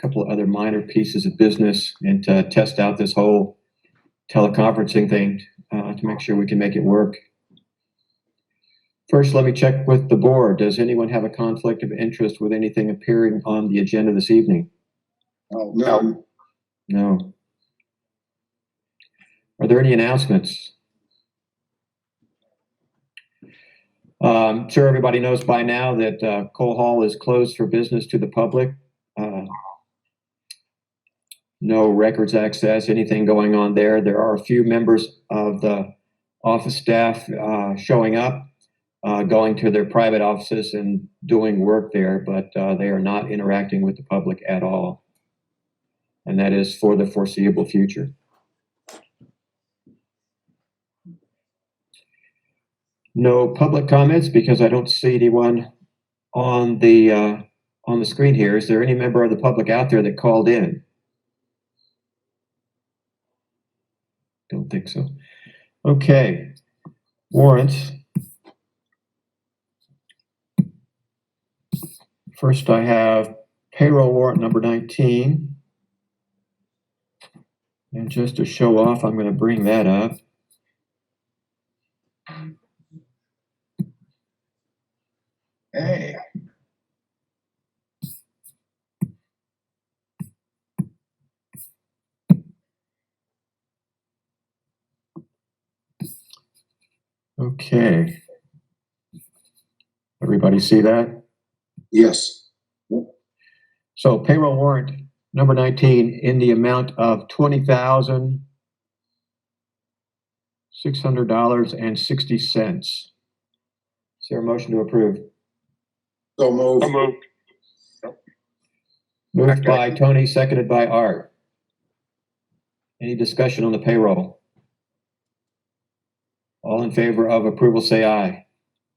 couple of other minor pieces of business and to test out this whole teleconferencing thing to make sure we can make it work. First, let me check with the board. Does anyone have a conflict of interest with anything appearing on the agenda this evening? Oh, no. No. Are there any announcements? I'm sure everybody knows by now that Cole Hall is closed for business to the public. No records access, anything going on there. There are a few members of the office staff showing up, going to their private offices and doing work there, but they are not interacting with the public at all. And that is for the foreseeable future. No public comments because I don't see anyone on the screen here. Is there any member of the public out there that called in? Don't think so. Okay, warrants. First, I have payroll warrant number 19. And just to show off, I'm going to bring that up. Hey. Okay. Everybody see that? Yes. So payroll warrant number 19 in the amount of $20,600.60. Is there a motion to approve? So moved. So moved. Moved by Tony, seconded by Art. Any discussion on the payroll? All in favor of approval, say aye.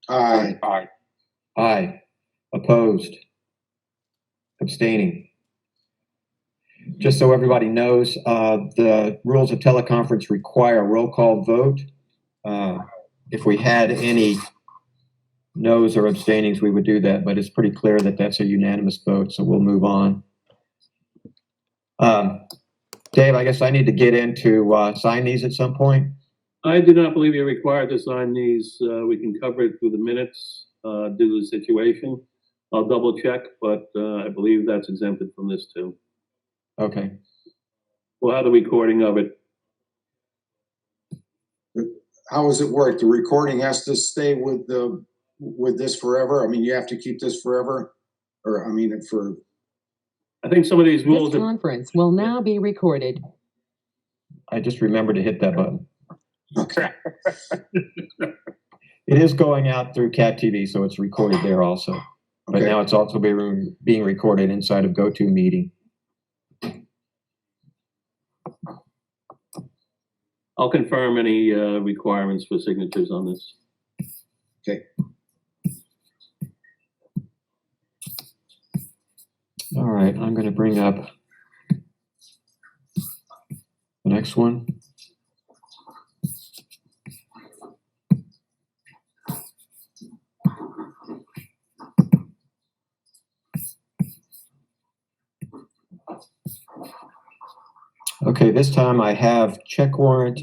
Aye. Aye. Aye. Opposed? Abstaining? Just so everybody knows, the rules of teleconference require a roll call vote. If we had any noes or abstainings, we would do that, but it's pretty clear that that's a unanimous vote, so we'll move on. Dave, I guess I need to get in to sign these at some point. I do not believe you're required to sign these. We can cover it through the minutes due to the situation. I'll double check, but I believe that's exempted from this too. Okay. We'll have the recording of it. How does it work? The recording has to stay with this forever? I mean, you have to keep this forever? Or, I mean, for... I think some of these rules... This conference will now be recorded. I just remembered to hit that button. Okay. It is going out through Cat TV, so it's recorded there also. But Okay. now it's also being recorded inside of GoToMeeting. I'll confirm any requirements for signatures on this. Okay. All right, I'm going to bring up the next one. Okay, this time I have check warrant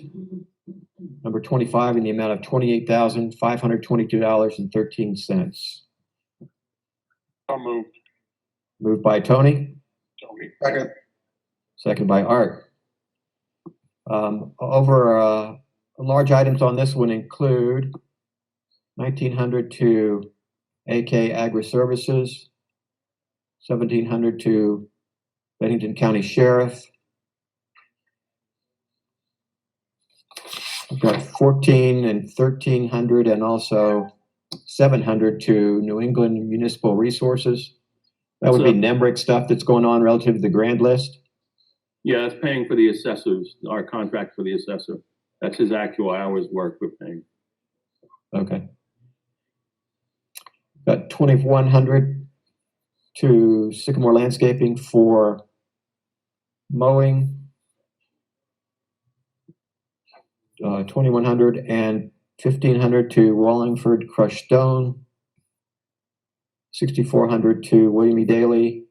number 25 in the amount of $28,522.13. So moved. Moved by Tony, Tony. Second. second by Art. Large items on this one include 1,900 to AK Agri Services, 1,700 to Bennington County Sheriff. We've got 14 and 1,300 and also 700 to New England Municipal Resources. That would be NEMRIC stuff that's going on relative to the grand list. Yeah, it's paying for the assessors, our contract for the assessor. That's his actual hours work we're paying. Okay. Got 2,100 to Sycamore Landscaping for mowing. 2,100 and 1,500 to Wallingford Crushed Stone. 6,400 to William E. Daly.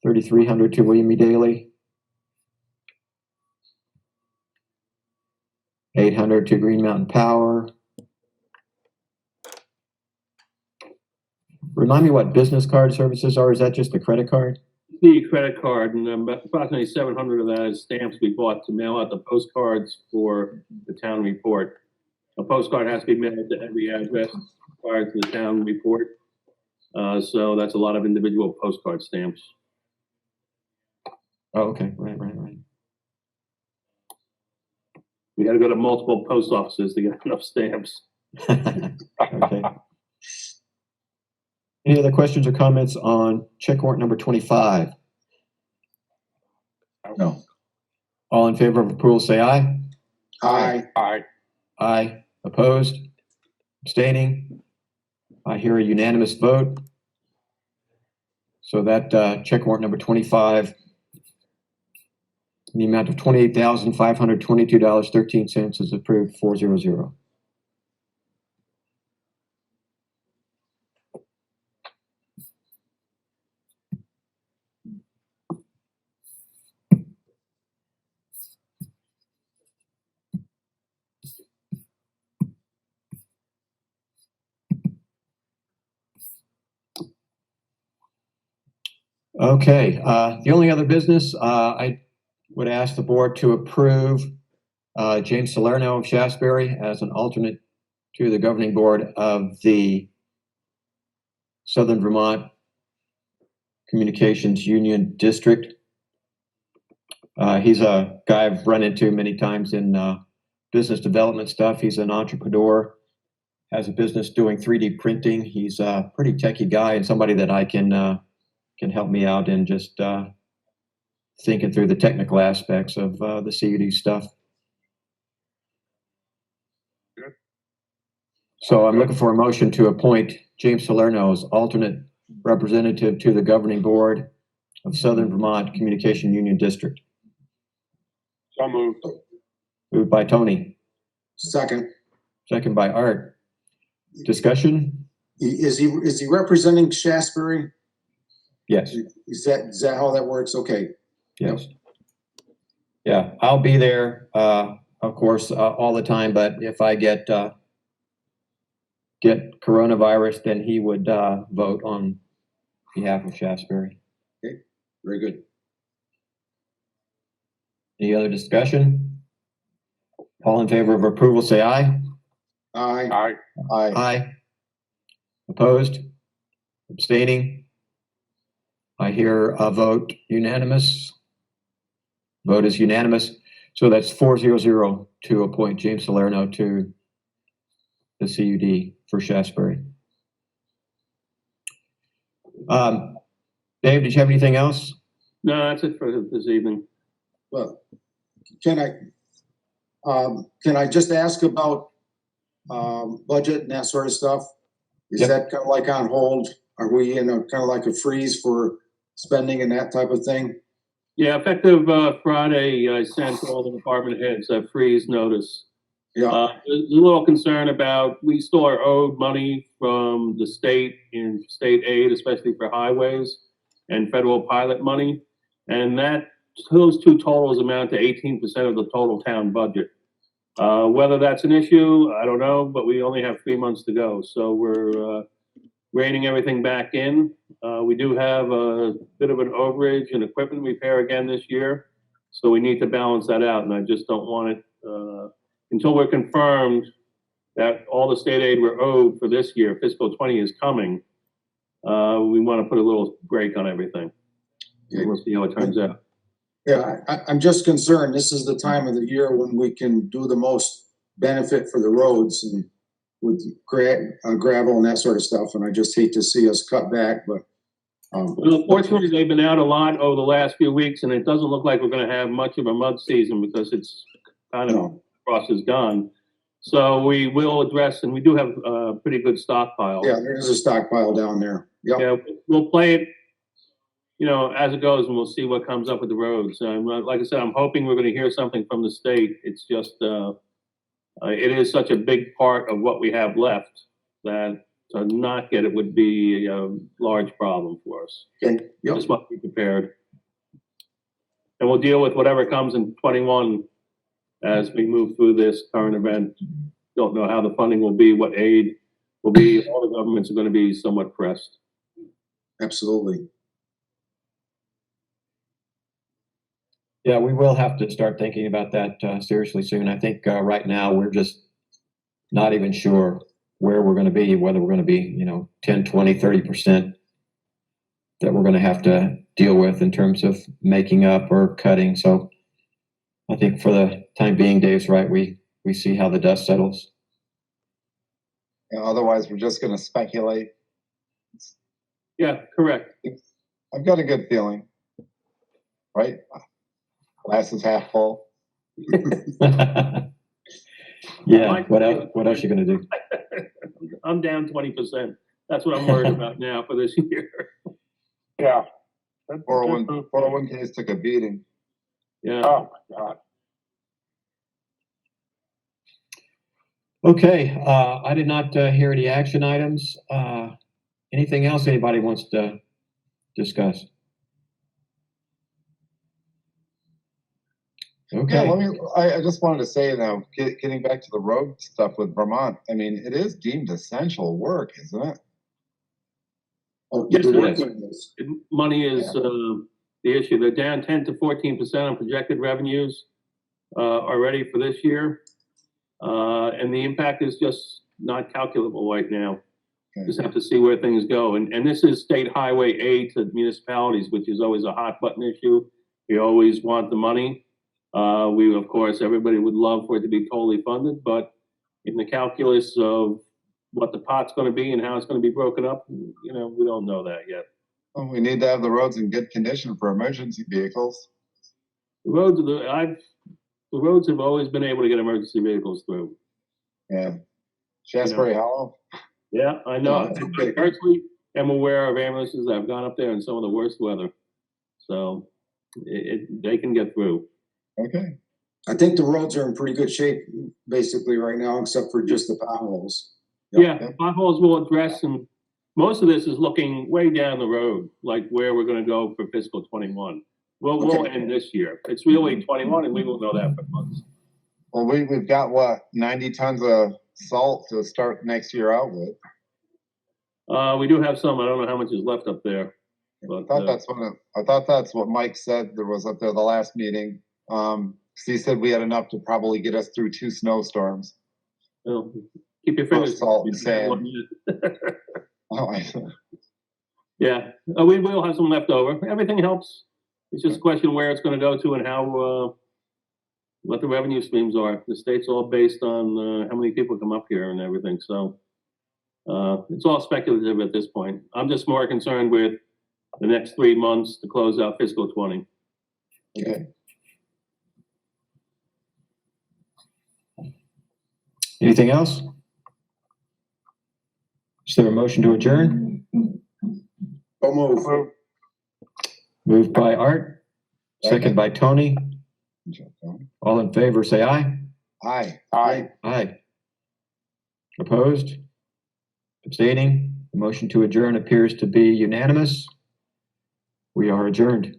3,300 to William E. Daley. 800 to Green Mountain Power. Remind me what business card services are. Is that just the credit card? The credit card, and approximately 700 of that is stamps we bought to mail out the postcards for the town report. A postcard has to be mailed to every address prior to the town report. So that's a lot of individual postcard stamps. Oh, okay. Right. We got to go to multiple post offices to get enough stamps. Okay. Any other questions or comments on check warrant number 25? No. All in favor of approval, say aye. Aye. Aye. Aye. Opposed? Abstaining? I hear a unanimous vote. So that check warrant number 25, in the amount of $28,522.13 is approved 400. Okay, the only other business, I would ask the board to approve James Salerno of Shaftsbury as an alternate to the governing board of the Southern Vermont Communications Union District. He's a guy I've run into many times in business development stuff. He's an entrepreneur, has a business doing 3D printing. He's a pretty techie guy and somebody that I can help me out in just thinking through the technical aspects of the CUD stuff. Good. So I'm looking for a motion to appoint James Salerno as alternate representative to the governing board of Southern Vermont Communication Union District. So moved. Moved by Tony, Second. second by Art. Discussion? Is he representing Shaftsbury? Yes. Is that how that works? Okay. Yes. Yeah, I'll be there, of course, all the time, but if I get coronavirus, then he would vote on behalf of Shaftsbury. Okay. Very good. Any other discussion? All in favor of approval, say aye. Aye. Aye. Aye. Aye. Opposed? Abstaining? I hear a vote unanimous. Vote is unanimous. So that's 400 to appoint James Salerno to the CUD for Shaftsbury. Dave, did you have anything else? No, that's it for this evening. Well, can I just ask about budget and that sort of stuff? Is Yep. that kind of like on hold? Are we in a kind of like a freeze for spending and that type of thing? Yeah, effective Friday, I sent all the department heads a freeze notice. Yeah. There's a little concern about, we still are owed money from the state in state aid, especially for highways and federal pilot money. And those two totals amount to 18% of the total town budget. Whether that's an issue, I don't know, but we only have 3 months to go. So we're reining everything back in. We do have a bit of an overage in equipment repair again this year. So we need to balance that out. And I just don't want it, until we're confirmed that all the state aid we're owed for this year, fiscal 20 is coming, we want to put a little break on everything. Okay. We'll see how it turns out. Yeah, I'm just concerned. This is the time of the year when we can do the most benefit for the roads and with gravel and that sort of stuff. And I just hate to see us cut back, but. Well, fortunately, they've been out a lot over the last few weeks, and it doesn't look like we're going to have much of a mud season because it's kind of No. frost is gone. So we will address, and we do have a pretty good stockpile. Yeah, there is a stockpile down there. Yep. Yeah, we'll play it, as it goes, and we'll see what comes up with the roads. Like I said, I'm hoping we're going to hear something from the state. It's just, it is such a big part of what we have left that To not get it would be a large problem for us. Okay, yep, Just must be prepared. And we'll deal with whatever comes in 21 as we move through this current event. Don't know how the funding will be, what aid will be. All the governments are going to be somewhat pressed. absolutely. Yeah, we will have to start thinking about that seriously soon. I think right now we're just not even sure where we're going to be, whether we're going to be, 10, 20, 30% that we're going to have to deal with in terms of making up or cutting. So I think for the time being, Dave's right. We see how the dust settles. Otherwise, we're just gonna speculate. Yeah, correct. I've got a good feeling, right? Glass is half full. Yeah. What else you going to do? I'm down 20%. That's what I'm worried about now for this year. Yeah. 401ks took a beating. Yeah. Oh, my God. Okay. I did not hear any action items. Anything else anybody wants to discuss? Okay. Yeah, I just wanted to say now, getting back to the road stuff with Vermont, I mean, it is deemed essential work, isn't it? Oh, Yes, the it work is. windows. Money is the issue. They're down 10 to 14% on projected revenues already for this year. And the impact is just not calculable right now. Just have to see where things go. And this is state highway aid to municipalities, which is always a hot button issue. We always want the money. Of course, everybody would love for it to be totally funded, but in the calculus of what the pot's going to be and how it's going to be broken up, we don't know that yet. Well, we need to have the roads in good condition for emergency vehicles. The roads have always been able to get emergency vehicles through. Yeah. Shaftsbury Hollow. Yeah, I know. Yeah, I okay. personally am aware of ambulances that have gone up there in some of the worst weather. So they can get through. Okay. I think the roads are in pretty good shape basically right now, except for just the potholes. Yeah, potholes will address, and most of this is looking way down the road, like where we're going to go for fiscal 21. We'll Okay. end this year. It's really 21, and we will know that for months. Well, we've got what, 90 tons of salt to start next year out with. We do have some. I don't know how much is left up there. But, I thought that's what Mike said there was up there the last meeting. He said we had enough to probably get us through 2 snowstorms. Keep your fingers. Salt and sand. Oh, Yeah, we will have some left over. Everything helps. It's just a question where it's going to go to and how, what the revenue streams are. The state's all based on how many people come up here and everything. So it's all speculative at this point. I'm just more concerned with the next 3 months to close out fiscal 20. okay. Anything else? Is there a motion to adjourn? Don't move. Move. Moved by Art, second by Tony. All in favor, say aye. Aye. Aye. Aye. Opposed? Abstaining? The motion to adjourn appears to be unanimous. We are adjourned.